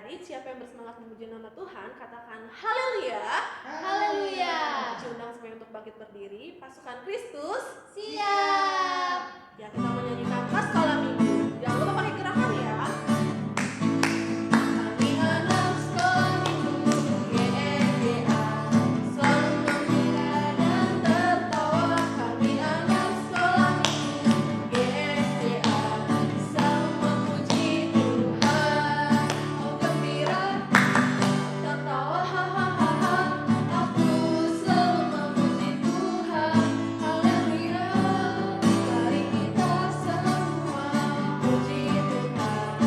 adik-adik, siapa yang bersemangat memuji nama Tuhan, katakan haleluya. Haleluya. Diundang semuanya untuk bangkit berdiri. Pasukan Kristus Siap. ya, kita menyanyikan Paskala Minggu. Jangan lupa pakai gerakan ya. Kami anak sekolah minggu GEGA, selalu gembira dan tertawa. Kami anak sekolah minggu GEGA, selalu memuji Tuhan. Oh gembira, tertawa, hahaha. Aku selalu memuji Tuhan. Haleluya. Mari kita semua puji Tuhan.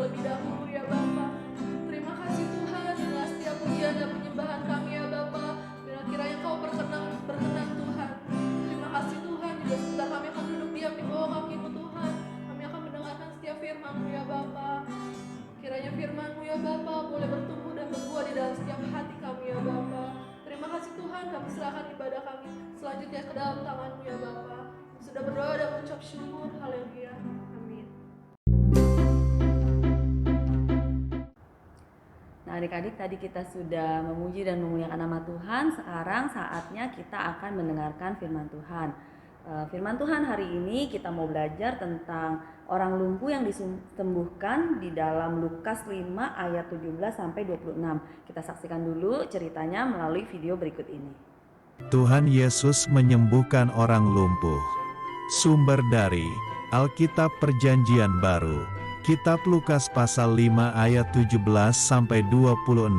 terlebih dahulu ya Bapa. Terima kasih Tuhan, inilah setiap pujian dan penyembahan kami ya Bapa. Bila kiranya Kau berkenan Tuhan. Terima kasih Tuhan, juga sebentar kami akan duduk diam di bawah kaki-Mu Tuhan. Kami akan mendengarkan setiap firman-Mu ya Bapa. Kiranya firman-Mu ya Bapa boleh bertumbuh dan berbuah di dalam setiap hati kami ya Bapa. Terima kasih Tuhan, kami serahkan ibadah kami selanjutnya ke dalam tangan-Mu ya Bapa. Sudah berdoa dan mengucap syukur, haleluya, amin. Nah adik-adik, tadi kita sudah memuji dan memuliakan nama Tuhan. Sekarang saatnya kita akan mendengarkan firman Tuhan. Firman Tuhan hari ini kita mau belajar tentang orang lumpuh yang disembuhkan di dalam Lukas 5 ayat 17 sampai 26. Kita saksikan dulu ceritanya melalui video berikut ini. Tuhan Yesus menyembuhkan orang lumpuh. Sumber dari Alkitab Perjanjian Baru, Kitab Lukas pasal 5 ayat 17 sampai 26.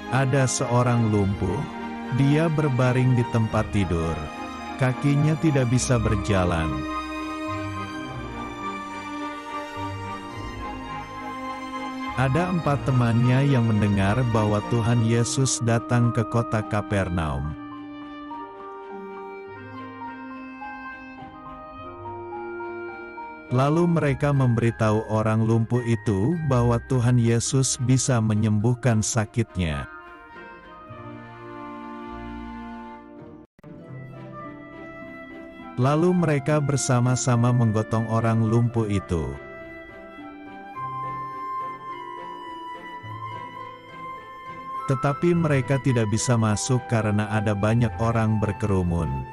Ada seorang lumpuh. Dia berbaring di tempat tidur. Kakinya tidak bisa berjalan. Ada 4 temannya yang mendengar bahwa Tuhan Yesus datang ke kota Kapernaum. Lalu mereka memberitahu orang lumpuh itu bahwa Tuhan Yesus bisa menyembuhkan sakitnya. Lalu mereka bersama-sama menggotong orang lumpuh itu. Tetapi mereka tidak bisa masuk karena ada banyak orang berkerumun.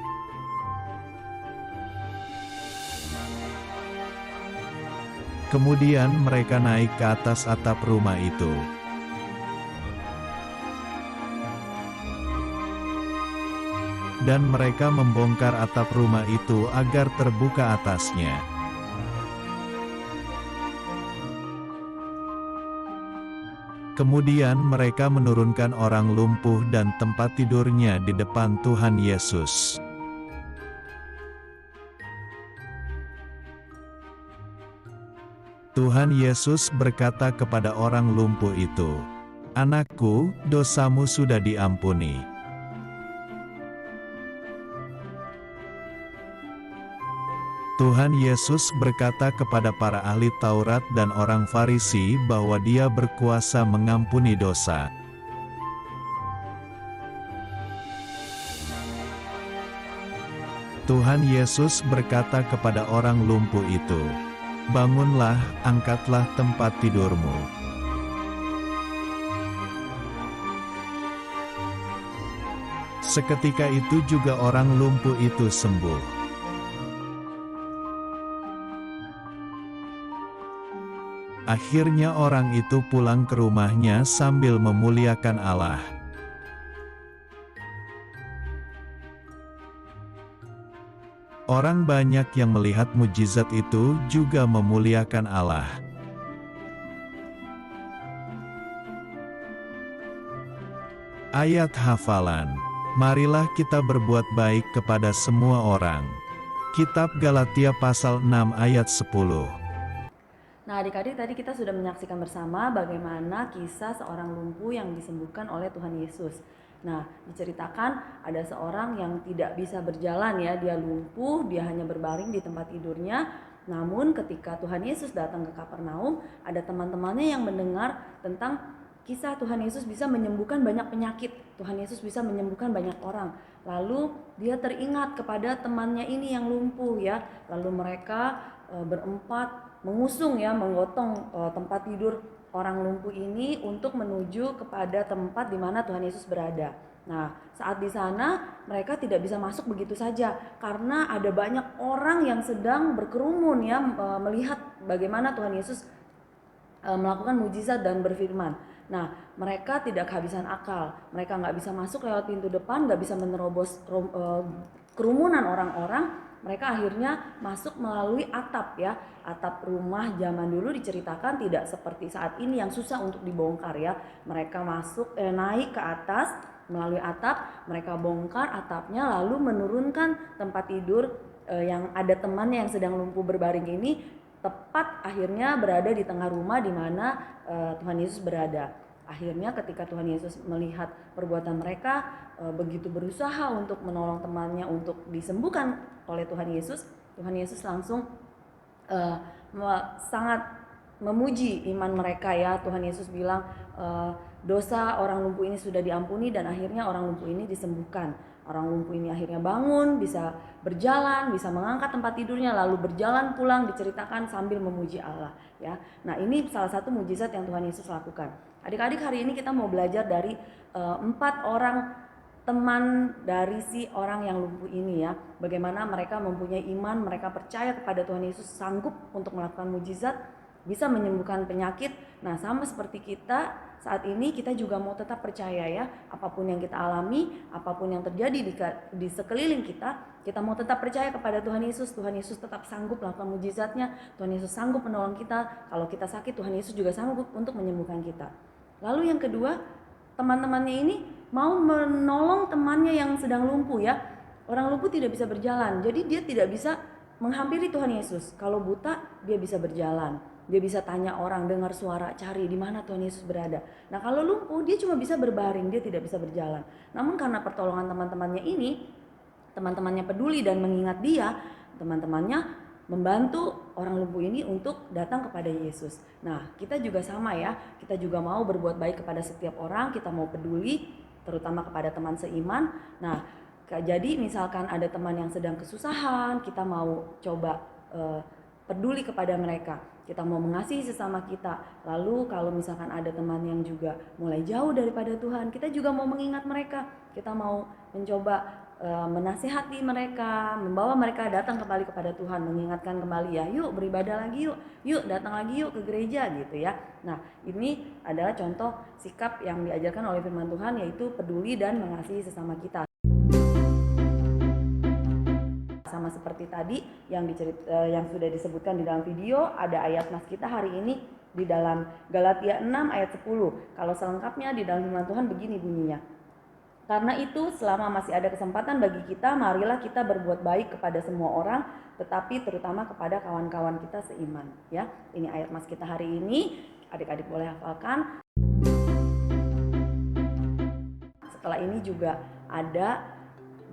Kemudian mereka naik ke atas atap rumah itu. Dan mereka membongkar atap rumah itu agar terbuka atasnya. Kemudian mereka menurunkan orang lumpuh dan tempat tidurnya di depan Tuhan Yesus. Tuhan Yesus berkata kepada orang lumpuh itu, "Anakku, dosamu sudah diampuni." Tuhan Yesus berkata kepada para ahli Taurat dan orang Farisi bahwa Dia berkuasa mengampuni dosa. Tuhan Yesus berkata kepada orang lumpuh itu, "Bangunlah, angkatlah tempat tidurmu." Seketika itu juga orang lumpuh itu sembuh. Akhirnya orang itu pulang ke rumahnya sambil memuliakan Allah. Orang banyak yang melihat mujizat itu juga memuliakan Allah. Ayat hafalan. Marilah kita berbuat baik kepada semua orang. Kitab Galatia pasal 6 ayat 10. Nah adik-adik, tadi kita sudah menyaksikan bersama bagaimana kisah seorang lumpuh yang disembuhkan oleh Tuhan Yesus. Nah diceritakan ada seorang yang tidak bisa berjalan ya, dia lumpuh, dia hanya berbaring di tempat tidurnya. Namun ketika Tuhan Yesus datang ke Kapernaum, ada teman-temannya yang mendengar tentang kisah Tuhan Yesus bisa menyembuhkan banyak penyakit. Tuhan Yesus bisa menyembuhkan banyak orang. Lalu dia teringat kepada temannya ini yang lumpuh ya. Lalu mereka berempat mengusung ya, menggotong tempat tidur orang lumpuh ini untuk menuju kepada tempat di mana Tuhan Yesus berada. Nah, saat di sana mereka tidak bisa masuk begitu saja karena ada banyak orang yang sedang berkerumun ya, melihat bagaimana Tuhan Yesus melakukan mujizat dan berfirman. Nah, mereka tidak kehabisan akal. Mereka nggak bisa masuk lewat pintu depan, nggak bisa menerobos kerumunan orang-orang. Mereka akhirnya masuk melalui atap ya. Atap rumah zaman dulu diceritakan tidak seperti saat ini yang susah untuk dibongkar ya. Mereka naik ke atas melalui atap, mereka bongkar atapnya lalu menurunkan tempat tidur yang ada temannya yang sedang lumpuh berbaring ini tepat akhirnya berada di tengah rumah di mana Tuhan Yesus berada. Akhirnya ketika Tuhan Yesus melihat perbuatan mereka begitu berusaha untuk menolong temannya untuk disembuhkan oleh Tuhan Yesus langsung sangat memuji iman mereka ya. Tuhan Yesus bilang dosa orang lumpuh ini sudah diampuni dan akhirnya orang lumpuh ini disembuhkan. Orang lumpuh ini akhirnya bangun, bisa berjalan, bisa mengangkat tempat tidurnya, lalu berjalan pulang, diceritakan sambil memuji Allah ya. Nah, ini salah satu mujizat yang Tuhan Yesus lakukan. Adik-adik, hari ini kita mau belajar dari 4 orang teman dari si orang yang lumpuh ini ya. Bagaimana mereka mempunyai iman, mereka percaya kepada Tuhan Yesus sanggup untuk melakukan mujizat, bisa menyembuhkan penyakit. Nah, sama seperti kita saat ini, kita juga mau tetap percaya ya. Apapun yang kita alami, apapun yang terjadi di sekeliling kita mau tetap percaya kepada Tuhan Yesus. Tuhan Yesus tetap sanggup melakukan mujizatnya. Tuhan Yesus sanggup menolong kita. Kalau kita sakit, Tuhan Yesus juga sanggup untuk menyembuhkan kita. Lalu yang kedua, teman-temannya ini mau menolong temannya yang sedang lumpuh ya. Orang lumpuh tidak bisa berjalan, jadi dia tidak bisa menghampiri Tuhan Yesus. Kalau buta, dia bisa berjalan. Dia bisa tanya orang, dengar suara, cari di mana Tuhan Yesus berada. Nah, kalau lumpuh dia cuma bisa berbaring, dia tidak bisa berjalan. Namun karena pertolongan teman-temannya ini, teman-temannya peduli dan mengingat dia, teman-temannya membantu orang lumpuh ini untuk datang kepada Yesus. Nah, kita juga sama ya. Kita juga mau berbuat baik kepada setiap orang, kita mau peduli terutama kepada teman seiman. Nah, jadi misalkan ada teman yang sedang kesusahan, kita mau coba peduli kepada mereka. Kita mau mengasihi sesama kita. Lalu kalau misalkan ada teman yang juga mulai jauh daripada Tuhan, kita juga mau mengingat mereka. Kita mau mencoba menasihati mereka, membawa mereka datang kembali kepada Tuhan, mengingatkan kembali ya, yuk beribadah lagi yuk datang lagi yuk ke gereja gitu ya. Nah, ini adalah contoh sikap yang diajarkan oleh firman Tuhan, yaitu peduli dan mengasihi sesama kita. Sama seperti tadi yang sudah disebutkan di dalam video, ada ayat nas kita hari ini di dalam Galatia 6 ayat 10. Kalau selengkapnya di dalam firman Tuhan begini bunyinya. Karena itu selama masih ada kesempatan bagi kita, marilah kita berbuat baik kepada semua orang, tetapi terutama kepada kawan-kawan kita seiman ya. Ini ayat mas kita hari ini, adik-adik boleh hafalkan. Setelah ini juga ada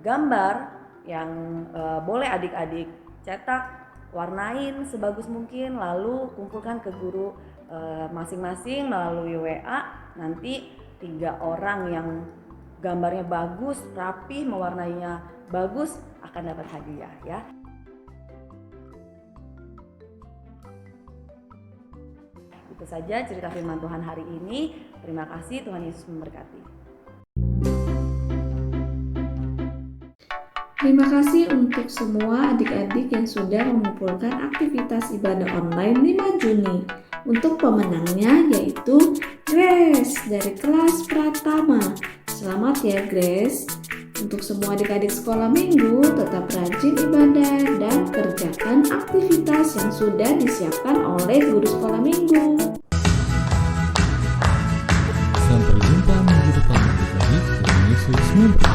gambar yang boleh adik-adik cetak, warnain sebagus mungkin, lalu kumpulkan ke guru masing-masing melalui WA. Nanti 3 orang yang gambarnya bagus, rapih, mewarnainya bagus akan dapat hadiah ya. Itu saja cerita firman Tuhan hari ini. Terima kasih, Tuhan Yesus memberkati. Terima kasih untuk semua adik-adik yang sudah mengumpulkan aktivitas ibadah online 5 Juni. Untuk pemenangnya yaitu Grace dari kelas Pratama. Selamat ya Grace. Untuk semua adik-adik sekolah minggu, tetap rajin ibadah dan kerjakan aktivitas yang sudah disiapkan oleh guru sekolah minggu. Sampai jumpa minggu depan adik-adik. Tuhan Yesus memberkati.